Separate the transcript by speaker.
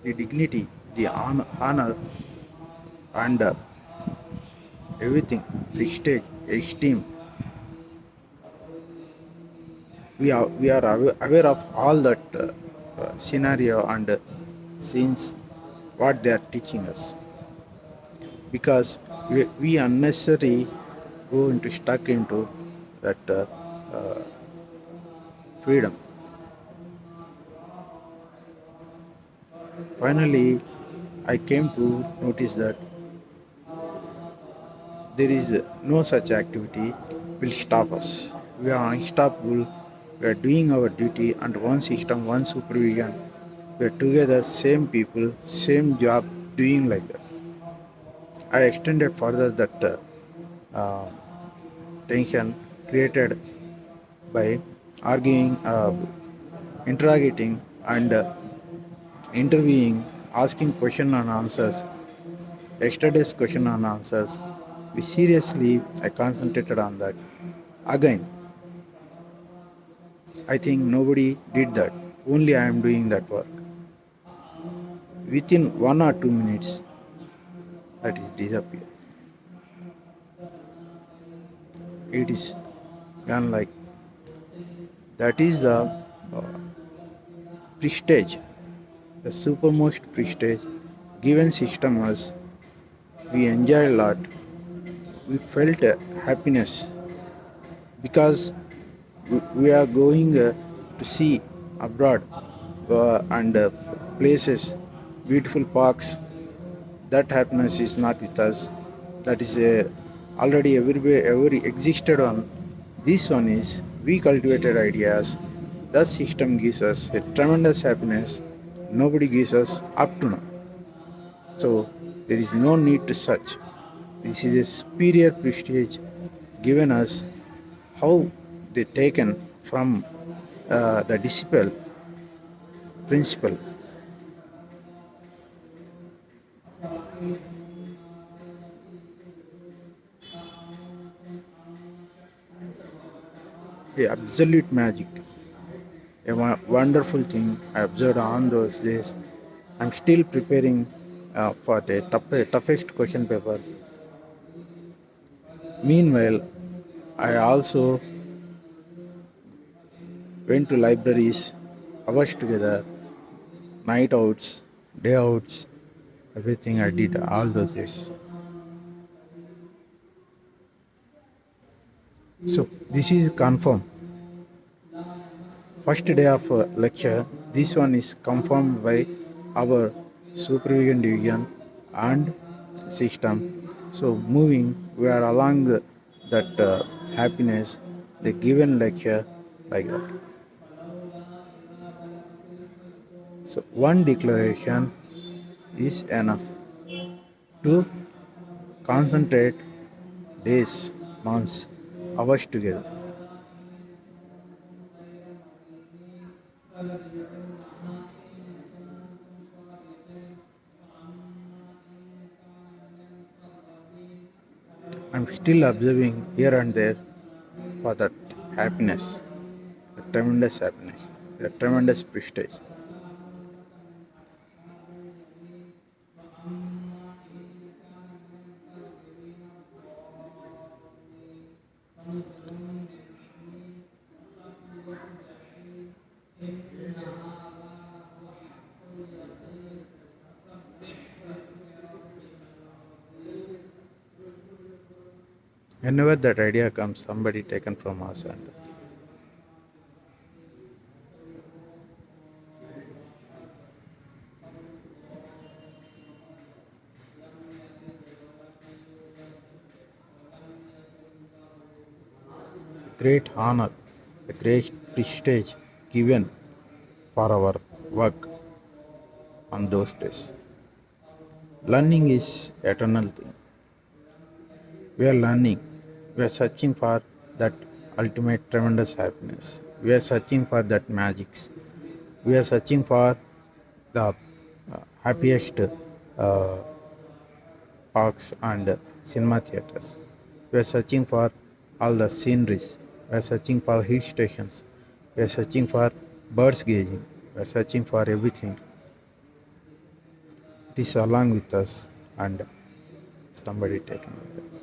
Speaker 1: the dignity, the honor and everything, prestige, esteem. We are aware of all that scenario and scenes what they are teaching us, because we unnecessarily go into stuck into that uh, freedom. Finally, I came to notice that there is no such activity will stop us. We are unstoppable. We are doing our duty under one system, one supervision. We are together, same people, same job, doing like that. I extended further that uh, tension created by arguing, interrogating, and interviewing, asking question and answers. Yesterday's question and answers. We seriously, I concentrated on that. Again, I think nobody did that. Only I am doing that work. Within 1 or 2 minutes, that is disappear. It is gone like that is the prestige, the supermost prestige given system us. We enjoy a lot. We felt happiness because we are going to see abroad and places, beautiful parks. That happiness is not with us. That is already everywhere, every existed on. This one is we cultivated ideas. That system gives us a tremendous happiness. Nobody gives us up to now. So there is no need to search. This is a superior prestige given us how they taken from the disciple principle. A absolute magic, a wonderful thing I observed on those days. I'm still preparing for the toughest question paper. Meanwhile, I also went to libraries, hours together, night outs, day outs, everything I did all those days. So this is confirmed. First day of lecture, this one is confirmed by our supervision division and system. So moving, we are along that happiness, the given lecture like that. So one declaration is enough to concentrate days, months, hours together. I'm still observing here and there for that happiness, the tremendous happiness, the tremendous prestige. Whenever that idea comes, somebody taken from us, and great honor, a great prestige given for our work on those days. Learning is eternal thing. We are learning. We are searching for that ultimate tremendous happiness. We are searching for that magics. We are searching for the happiest uh, parks and cinema theaters. We are searching for all the sceneries. We are searching for hill stations. We are searching for birds gazing. We are searching for everything. it is along with us and somebody taken with us.